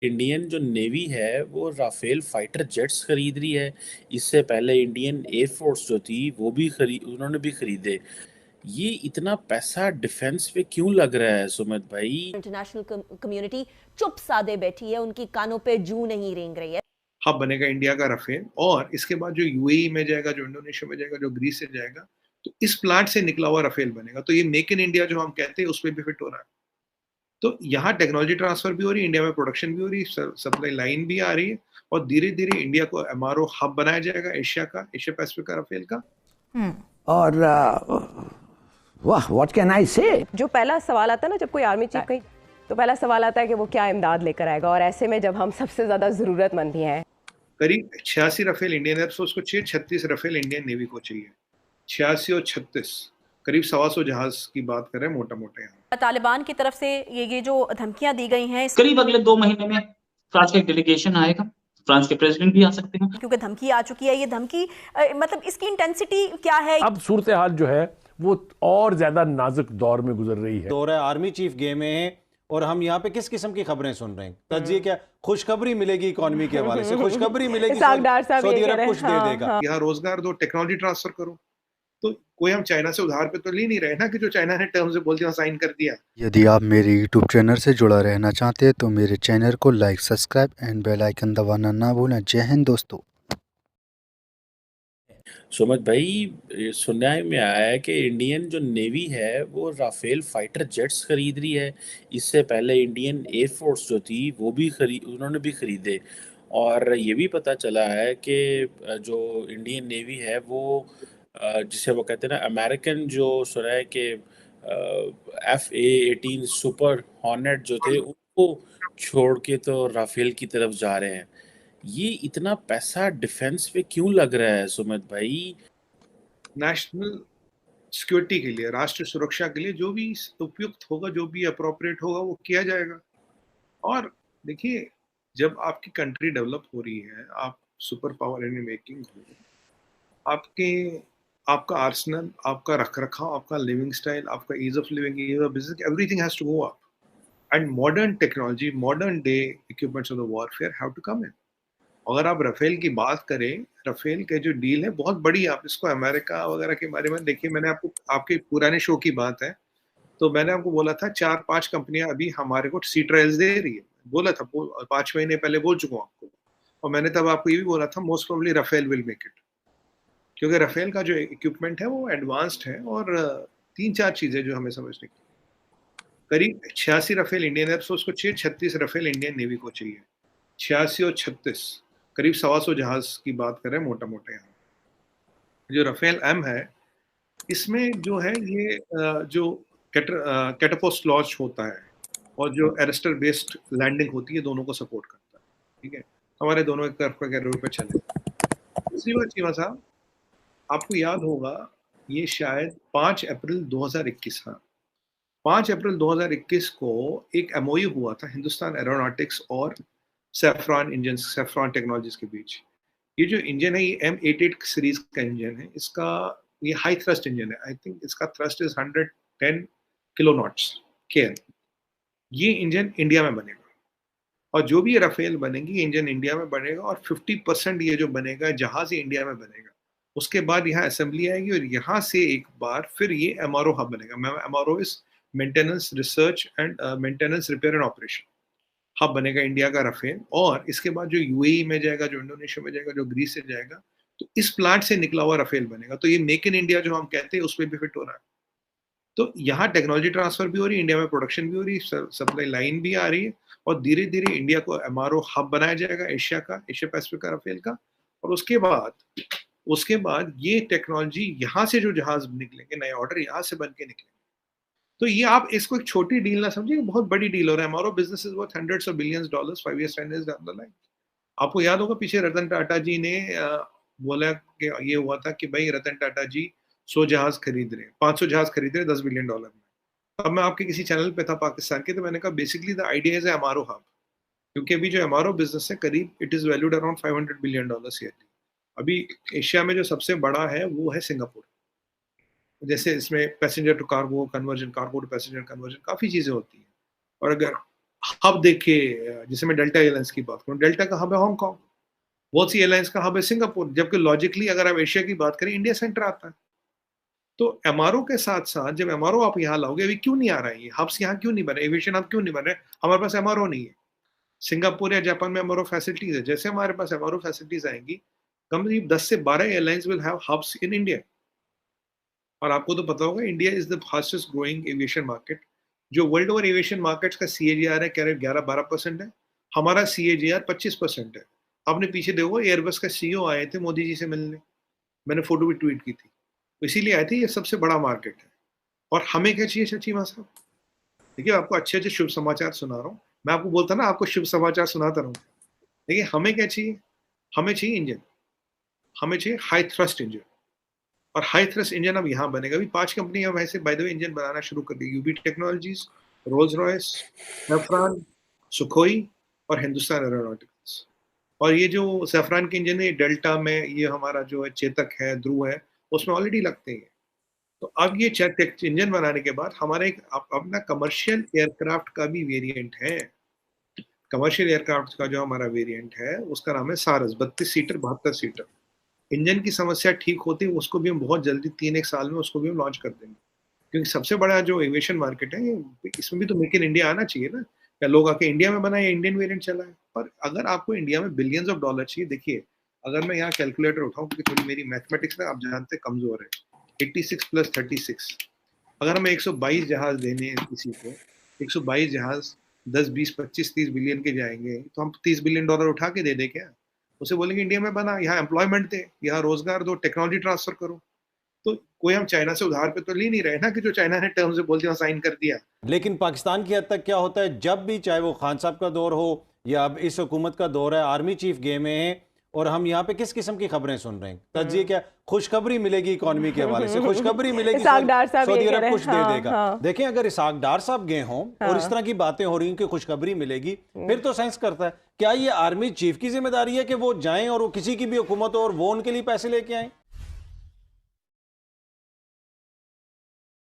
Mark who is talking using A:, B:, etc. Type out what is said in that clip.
A: Indian जो navy है वो राफेल फाइटर जेट्स खरीद रही है। इससे पहले इंडियन एयरफोर्स जो थी वो भी उन्होंने भी खरीदे। ये इतना पैसा डिफेंस पे क्यों लग रहा है सुमित भाई?
B: इंटरनेशनल कम्युनिटी चुप साधे बैठी है, उनकी कानों पे जू नहीं रेंग रही है।
C: हब बनेगा इंडिया का रफेल, और इसके बाद जो यूएई में जाएगा, जो इंडोनेशिया में जाएगा, जो ग्रीस से जाएगा, तो इस प्लांट से निकला हुआ रफेल बनेगा। तो ये मेक इन इंडिया जो हम कहते हैं उस पर भी फिट हो रहा है। तो यहाँ टेक्नोलॉजी ट्रांसफर भी हो रही है, इंडिया में प्रोडक्शन भी हो रही है, सप्लाई लाइन भी आ रही है, और धीरे धीरे इंडिया को एमआरओ हब बनाया जाएगा एशिया पैसिफिक का रफेल का।
D: और वाह, व्हाट कैन आई से।
E: जो पहला सवाल आता है ना, जब कोई आर्मी चीफ कहीं, तो पहला सवाल आता है कि वो क्या इमदाद लेकर आएगा, और ऐसे में जब हम सबसे ज्यादा जरूरतमंद भी हैं।
C: करीब 86 रफेल इंडियन एयरफोर्स को चाहिए, 36 रफेल इंडियन नेवी को चाहिए। 86 और 36, करीब 125 जहाज की बात करें मोटा मोटा। यहाँ
B: तालिबान की तरफ से ये जो धमकियां दी गई हैं,
F: करीब अगले 2 महीने में फ्रांस का एक डेलीगेशन आएगा, फ्रांस के प्रेसिडेंट भी आ सकते हैं,
B: क्योंकि धमकी आ चुकी है। ये धमकी मतलब इसकी इंटेंसिटी क्या है?
G: अब सूरत हाल जो है वो और ज्यादा नाजुक दौर में गुजर रही है।
H: दौर है, आर्मी चीफ गए में है, और हम यहाँ पे किस किस्म की खबरें सुन रहे हैं? तज्जिए क्या, खुशखबरी मिलेगी इकोनॉमी के हवाले से, खुशखबरी मिलेगी सऊदी अरब कुछ दे देगा।
C: यहाँ रोजगार दो, टेक्नोलॉजी ट्रांसफर करो। तो कोई हम चाइना से उधार पे तो ले नहीं रहे ना, कि जो चाइना ने टर्म्स बोल दिया साइन कर दिया।
I: यदि आप मेरे यूट्यूब चैनल से जुड़ा रहना चाहते हैं तो मेरे चैनल को like, subscribe and bell icon दबाना ना भूलें। जय हिंद दोस्तों।
A: सुमित भाई, सुनने में आया है कि इंडियन जो नेवी है वो राफेल फाइटर जेट्स खरीद रही है। इससे पहले इंडियन एयरफोर्स जो थी वो भी उन्होंने भी खरीदे। और ये भी पता चला है कि जो इंडियन नेवी है वो जिसे वो कहते हैं ना अमेरिकन, जो सुना है कि F/A-18 सुपर हॉर्नेट जो थे उनको छोड़ के तो राफेल की तरफ जा रहे हैं। ये इतना पैसा डिफेंस पे क्यों लग रहा है सुमित भाई?
C: नेशनल सिक्योरिटी के लिए, राष्ट्र सुरक्षा के लिए जो भी उपयुक्त होगा, जो भी अप्रोप्रिएट होगा वो किया जाएगा। और देखिए, जब आपकी कंट्री डेवलप हो रही है, आप सुपर पावर इन मेकिंग हो, आपका आर्सेनल, आपका रखरखाव, आपका लिविंग स्टाइल, आपका ease of living, ease of business, everything has to go up, and modern technology, modern day equipments of the warfare have to come in. अगर आप Rafale की बात करें, रफेल के जो डील है बहुत बड़ी है। आप इसको अमेरिका वगैरह के बारे में देखिए, मैंने आपको आपके पुराने शो की बात है, तो मैंने आपको बोला था 4-5 कंपनियां अभी हमारे को सी ट्रायल्स दे रही है, बोला था 5 महीने पहले बोल चुका हूँ आपको। और मैंने तब आपको ये भी बोला था most probably Rafale will make it, क्योंकि रफेल का जो इक्विपमेंट है वो एडवांस्ड है। और 3-4 चीजें जो हमें समझने की, करीब 86 रफेल इंडियन एयरफोर्स को चाहिए, 36 रफेल इंडियन नेवी को चाहिए। 86 और 36, करीब 125 जहाज की बात करें मोटा मोटा। यहाँ जो रफेल एम है, इसमें जो है ये जो कैटापोस्ट लॉन्च होता है और जो एरेस्टर बेस्ड लैंडिंग होती है, दोनों को सपोर्ट करता है। ठीक है, हमारे दोनों एक तरफ का कैरियर पे चले। दूसरी बात चीमा साहब, आपको याद होगा ये शायद 5 अप्रैल 2021, हाँ 5 अप्रैल 2021 को एक एमओयू हुआ था हिंदुस्तान एरोनॉटिक्स और सेफ्रॉन इंजन, सेफ्रॉन टेक्नोलॉजीज के बीच। ये जो इंजन है ये M88 सीरीज का इंजन है। इसका ये हाई थ्रस्ट इंजन है। आई थिंक इसका thrust is 110 kilo knots care. ये इंजन इंडिया में बनेगा, और जो भी ये रफेल बनेगी इंजन इंडिया में बनेगा, और 50% ये जो बनेगा जहाज ही इंडिया में बनेगा। उसके बाद यहाँ असेंबली आएगी, और यहाँ से एक बार फिर ये एमआरओ हब बनेगा। MRO is maintenance, research and maintenance, repair and operation hub बनेगा इंडिया का रफेल। और इसके बाद जो यूएई में जाएगा, जो इंडोनेशिया में जाएगा, जो ग्रीस से जाएगा, तो इस प्लांट से निकला हुआ रफेल बनेगा। तो ये मेक इन इंडिया जो हम कहते हैं उस पर भी फिट हो रहा है। तो यहाँ टेक्नोलॉजी ट्रांसफर भी हो रही है, इंडिया में प्रोडक्शन भी हो रही है, सप्लाई लाइन भी आ रही है, और धीरे धीरे इंडिया को एमआरओ हब बनाया जाएगा एशिया पैसिफिक का रफेल का। और उसके बाद ये टेक्नोलॉजी यहाँ से जो जहाज निकलेंगे, नए ऑर्डर यहाँ से बन के निकलेंगे। तो ये आप इसको एक छोटी डील ना समझिए, बहुत बड़ी डील हो रहा है। हमारा business is worth hundreds of billions dollars 5 years 10 years down the line। आपको याद होगा पीछे रतन टाटा जी ने बोला कि ये हुआ था कि भाई रतन टाटा जी 100 जहाज खरीद रहे, 500 जहाज खरीद रहे $10 बिलियन में। अब मैं आपके किसी चैनल पे था पाकिस्तान के, तो मैंने कहा basically the idea is MRO hub, क्योंकि अभी जो एमआरओ बिजनेस है करीब it is valued around $500 billion yearly. अभी एशिया में जो सबसे बड़ा है वो है सिंगापुर। जैसे इसमें passenger to cargo conversion, cargo to passenger conversion, काफ़ी चीज़ें होती हैं। और अगर हब देखे, जैसे मैं डेल्टा एयरलाइंस की बात करूँ, डेल्टा का हब है हांगकांग, बहुत सी एयरलाइंस का हब है सिंगापुर, जबकि लॉजिकली अगर आप एशिया की बात करें इंडिया सेंटर आता है। तो एमआरओ के साथ साथ जब एमआरओ आप यहाँ लाओगे, अभी क्यों नहीं आ रहा है ये हब्स, यहाँ क्यों नहीं बन रहे, एविएशन हब क्यों नहीं बन रहे? हमारे पास एमआरओ नहीं है। सिंगापुर या जापान में एमआरओ फैसिलिटीज है, जैसे हमारे पास एमआरओ फैसिलिटीज आएंगी, करीब 10 से 12 airlines will have hubs in India. और आपको तो पता होगा India is the fastest growing aviation market. जो वर्ल्ड ओवर एविएशन मार्केट्स का CAGR है करीब 11-12% है, हमारा CAGR 25% है। आपने पीछे देखो एयरबस का CEO आए थे मोदी जी से मिलने, मैंने फोटो भी ट्वीट की थी, तो इसीलिए आए थे, ये सबसे बड़ा मार्केट है। और हमें क्या चाहिए चीमा साहब? देखिए आपको अच्छे अच्छे शुभ समाचार सुना रहा हूँ, मैं आपको बोलता ना आपको शुभ समाचार सुनाता रहूँ। देखिए हमें क्या चाहिए, हमें चाहिए इंजन, हमें चाहिए हाई थ्रस्ट इंजन, और हाई थ्रस्ट इंजन अब यहाँ बनेगा। अभी 5 कंपनियां वैसे बाय द वे इंजन बनाना शुरू कर दी, UB technologies, Rolls Royce, saffron, Sukhoi और हिंदुस्तान एरोनॉटिक्स। और ये जो सैफरान के इंजन है डेल्टा में, ये हमारा जो है चेतक है, ध्रुव है, उसमें ऑलरेडी लगते हैं। तो अब ये इंजन बनाने के बाद हमारा एक अपना कमर्शियल एयरक्राफ्ट का भी वेरिएंट है। कमर्शियल एयरक्राफ्ट का जो हमारा वेरिएंट है उसका नाम है सारस, 32 सीटर 72 सीटर। इंजन की समस्या ठीक होती है उसको भी हम बहुत जल्दी 3-1 साल में उसको भी हम लॉन्च कर देंगे, क्योंकि सबसे बड़ा जो एविएशन मार्केट है इसमें भी तो मेक इन इंडिया आना चाहिए ना, या लोग आके इंडिया में बनाए या इंडियन वेरिएंट चलाए। पर अगर आपको इंडिया में बिलियंस ऑफ डॉलर चाहिए, देखिए अगर मैं यहाँ कैलकुलेटर उठाऊँ, क्योंकि थोड़ी मेरी मैथमेटिक्स ना आप जानते कमजोर है, 86 + 36, अगर हमें 122 जहाज देने हैं किसी को, 122 जहाज 10, 20, 25, 30 बिलियन के जाएंगे, तो हम $30 बिलियन उठा के दे दे क्या? उसे बोलेंगे इंडिया में बना, यहाँ एम्प्लॉयमेंट दे, यहाँ रोजगार दो, टेक्नोलॉजी ट्रांसफर करो। तो कोई हम चाइना से उधार पे तो ले नहीं रहे ना, कि जो चाइना ने टर्म्स बोल दिया साइन कर दिया।
H: लेकिन पाकिस्तान की हद तक क्या होता है, जब भी चाहे वो खान साहब का दौर हो या अब इस हुकूमत का दौर है, आर्मी चीफ गए में है, और हम यहाँ पे किस किस्म की खबरें सुन रहे हैं? तज्जिए क्या खुशखबरी मिलेगी इकोनॉमी के हवाले से, खुशखबरी मिलेगी सऊदी अरब कुछ दे देगा। देखें अगर इसाक डार साहब गए हों और इस तरह की बातें हो रही हैं कि खुशखबरी मिलेगी, फिर तो सेंस करता है क्या ये आर्मी चीफ की जिम्मेदारी है कि वो जाएं और वो किसी की भी हुकूमत हो और वो उनके लिए पैसे लेके आए?